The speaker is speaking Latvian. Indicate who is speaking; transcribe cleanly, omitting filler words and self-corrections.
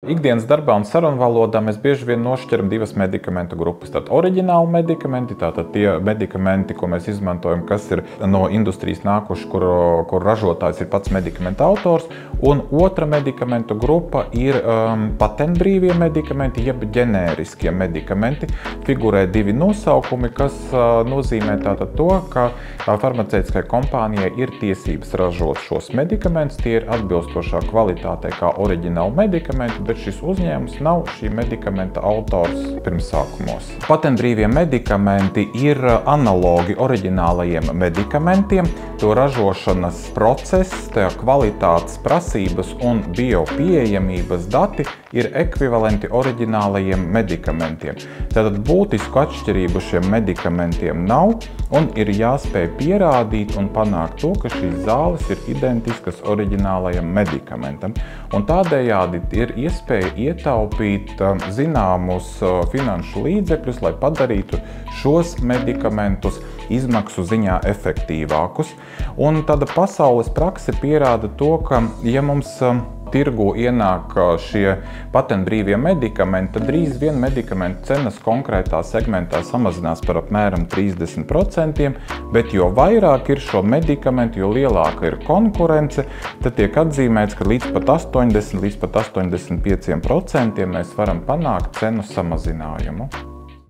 Speaker 1: Ikdienas darbā un sarunvalodā mēs bieži vien nošķiram divas medikamentu grupas. Tātad oriģināli medikamenti, tātad tie medikamenti, ko mēs izmantojam, kas ir no industrijas nākuši, kur ražotājs ir pats medikamenta autors. Un otra medikamentu grupa ir patentbrīvie medikamenti, jeb ģenēriskie medikamenti. Figurē divi nosaukumi, kas nozīmē tātad to, ka farmaceitiskajai kompānijai ir tiesības ražot šos medikamentus. Tie ir atbilstošā kvalitātei kā oriģināli medikamenti, bet šis uzņēmums nav šī medikamenta autors pirmsākumos. Patentbrīvie medikamenti ir analogi oriģinālajiem medikamentiem. To ražošanas process, tā kvalitātes prasības un biopieejamības dati ir ekvivalenti oriģinālajiem medikamentiem. Tātad būtisku atšķirību šiem medikamentiem nav un ir jāspēj pierādīt un panākt to, ka šīs zāles ir identiskas oriģinālajam medikamentam. Un tādējādi ir iespēja ietaupīt zināmus finanšu līdzekļus, lai padarītu šos medikamentus izmaksu ziņā efektīvākus. Un tāda pasaules prakse pierāda to, ka ja mums tirgu ienāk šie patentbrīvie medikamenti, tad drīz vien medikamentu cenas konkrētā segmentā samazinās par apmēram 30%, bet jo vairāk ir šo medikamentu, jo lielāka ir konkurence, tad tiek atzīmēts, ka līdz pat 80, līdz pat 85% mēs varam panākt cenu samazinājumu.